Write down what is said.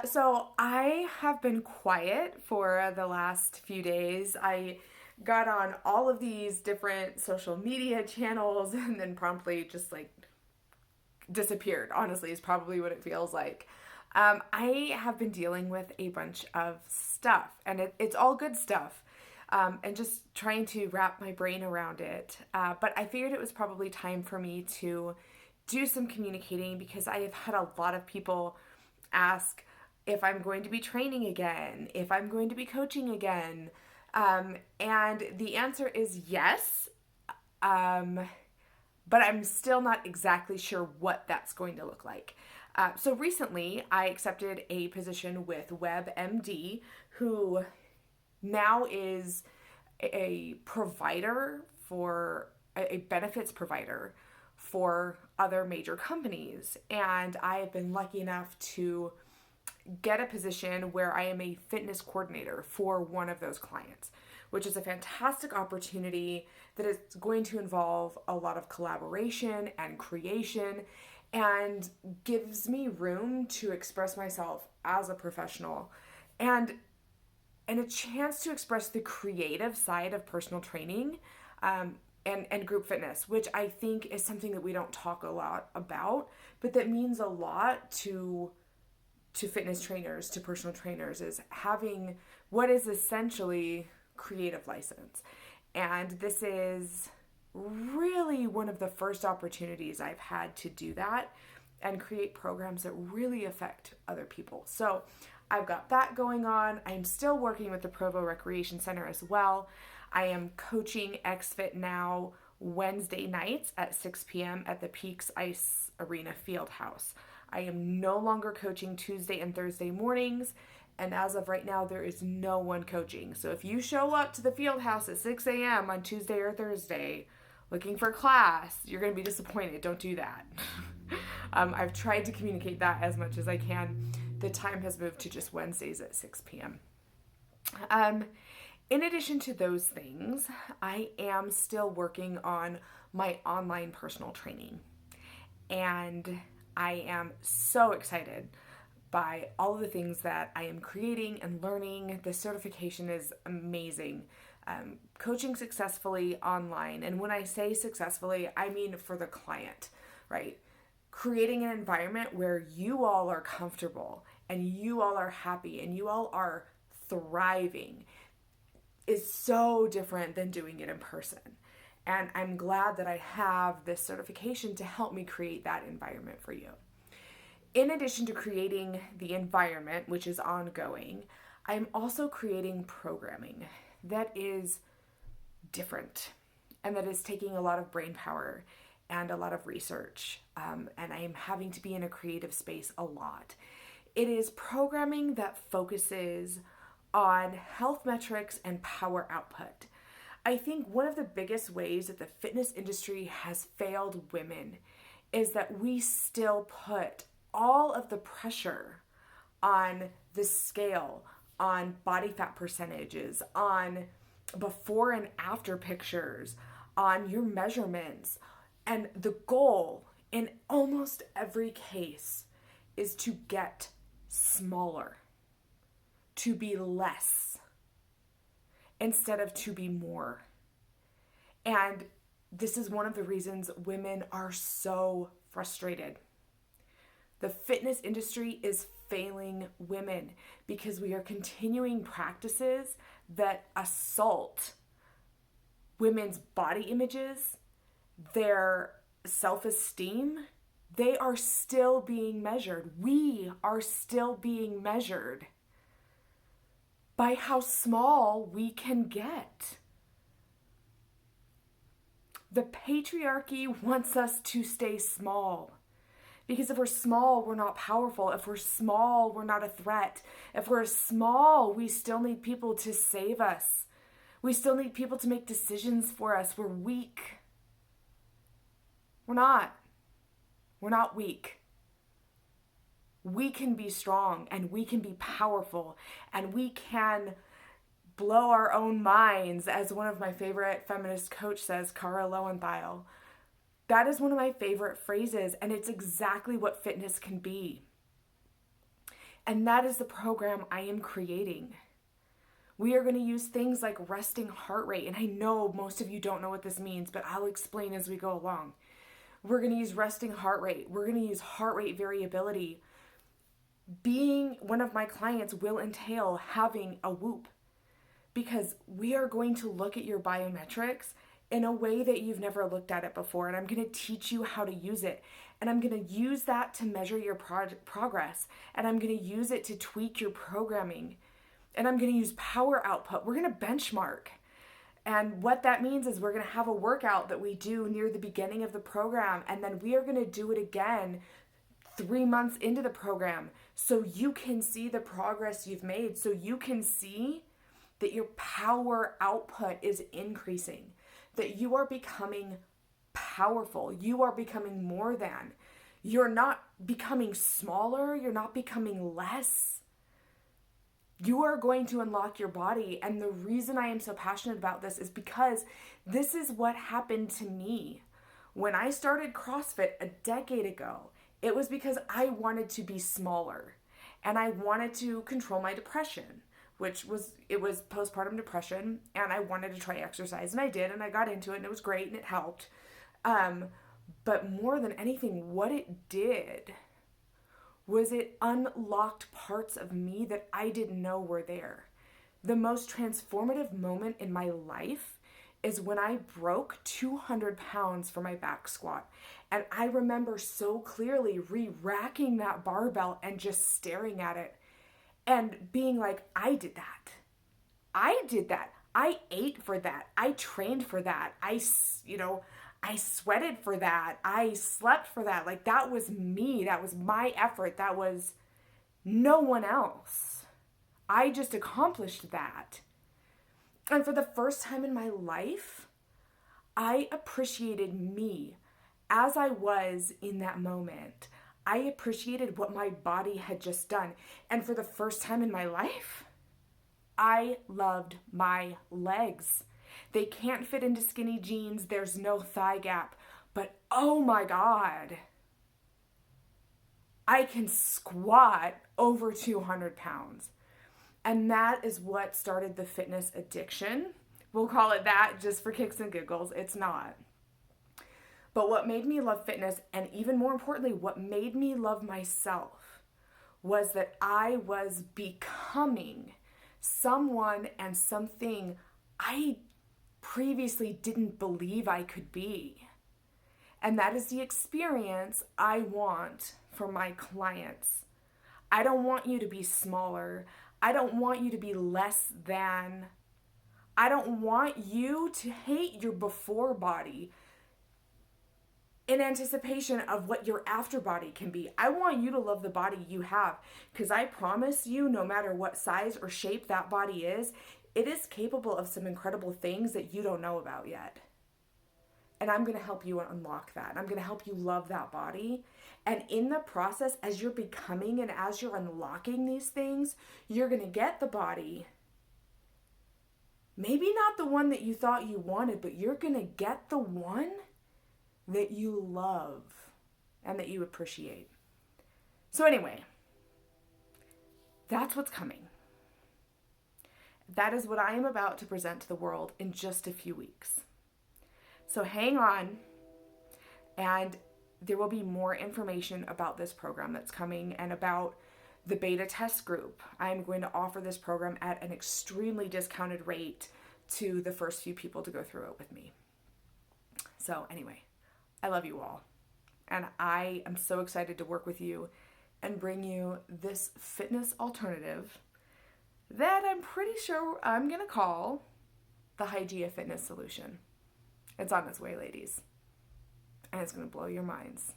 So I have been quiet for the last few days. I got on all of these different social media channels and then promptly just like disappeared, honestly, is probably what it feels like. I have been dealing with a bunch of stuff, and it's all good stuff, and just trying to wrap my brain around it. But I figured it was probably time for me to do some communicating because I have had a lot of people ask if I'm going to be training again, if I'm going to be coaching again. And the answer is yes. Um, but I'm still not exactly sure what that's going to look like. So recently, I accepted a position with WebMD, who now is a provider for a benefits provider for other major companies. And I have been lucky enough to get a position where I am a fitness coordinator for one of those clients, which is a fantastic opportunity that is going to involve a lot of collaboration and creation and gives me room to express myself as a professional and a chance to express the creative side of personal training and group fitness, which I think is something that we don't talk a lot about, but that means a lot to fitness trainers, to personal trainers, is having what is essentially creative license. And this is really one of the first opportunities I've had to do that and create programs that really affect other people. So I've got that going on. I'm still working with the Provo Recreation Center as well. I am coaching XFit now Wednesday nights at 6 p.m. at the Peaks Ice Arena Field House. I am no longer coaching Tuesday and Thursday mornings, and as of right now, there is no one coaching. So if you show up to the field house at 6 a.m. on Tuesday or Thursday looking for class, you're going to be disappointed. Don't do that. I've tried to communicate that as much as I can. The time has moved to just Wednesdays at 6 p.m. In addition to those things, I am still working on my online personal training. And I am so excited by all of the things that I am creating and learning. The certification is amazing. Coaching successfully online. And when I say successfully, I mean for the client, right? Creating an environment where you all are comfortable and you all are happy and you all are thriving is so different than doing it in person. And I'm glad that I have this certification to help me create that environment for you. In addition to creating the environment, which is ongoing, I'm also creating programming that is different and that is taking a lot of brain power and a lot of research. And I am having to be in a creative space a lot. It is programming that focuses on health metrics and power output. I think one of the biggest ways that the fitness industry has failed women is that we still put all of the pressure on the scale, on body fat percentages, on before and after pictures, on your measurements. And the goal in almost every case is to get smaller, to be less, instead of to be more. And this is one of the reasons women are so frustrated. The fitness industry is failing women because we are continuing practices that assault women's body images, their self-esteem. They are still being measured. We are still being measured by how small we can get. The patriarchy wants us to stay small. Because if we're small, we're not powerful. If we're small, we're not a threat. If we're small, we still need people to save us. We still need people to make decisions for us. We're weak. We're not. We're not weak. We can be strong and we can be powerful and we can blow our own minds, as one of my favorite feminist coach says, Cara Lowenthal. That is one of my favorite phrases, and it's exactly what fitness can be. And that is the program I am creating. We are going to use things like resting heart rate. And I know most of you don't know what this means, but I'll explain as we go along. We're going to use resting heart rate. We're going to use heart rate variability. Being one of my clients will entail having a Whoop, because we are going to look at your biometrics in a way that you've never looked at it before. And I'm going to teach you how to use it. And I'm going to use that to measure your progress. And I'm going to use it to tweak your programming. And I'm going to use power output. We're going to benchmark. And what that means is we're going to have a workout that we do near the beginning of the program. And then we are going to do it again 3 months into the program, so you can see the progress you've made. So you can see that your power output is increasing, that you are becoming powerful. You are becoming more than. You're not becoming smaller. You're not becoming less. You are going to unlock your body. And the reason I am so passionate about this is because this is what happened to me. When I started CrossFit a decade ago, it was because I wanted to be smaller and I wanted to control my depression, which was postpartum depression, and I wanted to try exercise, and I did, and I got into it, and it was great, and it helped. But more than anything, what it did was it unlocked parts of me that I didn't know were there. The most transformative moment in my life is when I broke 200 pounds for my back squat. And I remember so clearly re-racking that barbell and just staring at it and being like, I did that. I did that. I ate for that. I trained for that. I sweated for that. I slept for that. Like, that was me. That was my effort. That was no one else. I just accomplished that. And for the first time in my life, I appreciated me as I was in that moment. I appreciated what my body had just done. And for the first time in my life, I loved my legs. They can't fit into skinny jeans. There's no thigh gap. But oh my God, I can squat over 200 pounds. And that is what started the fitness addiction. We'll call it that just for kicks and giggles. It's not. But what made me love fitness, and even more importantly, what made me love myself, was that I was becoming someone and something I previously didn't believe I could be. And that is the experience I want for my clients. I don't want you to be smaller. I don't want you to be less than. I don't want you to hate your before body in anticipation of what your after body can be. I want you to love the body you have, because I promise you, no matter what size or shape that body is, it is capable of some incredible things that you don't know about yet. And I'm going to help you unlock that. I'm going to help you love that body. And in the process, as you're becoming and as you're unlocking these things, you're going to get the body. Maybe not the one that you thought you wanted, but you're going to get the one that you love and that you appreciate. So anyway, that's what's coming. That is what I am about to present to the world in just a few weeks. So hang on, and there will be more information about this program that's coming and about the beta test group. I'm going to offer this program at an extremely discounted rate to the first few people to go through it with me. So anyway, I love you all, and I am so excited to work with you and bring you this fitness alternative that I'm pretty sure I'm going to call the Hygeia Fitness Solution. It's on its way, ladies, and it's going to blow your minds.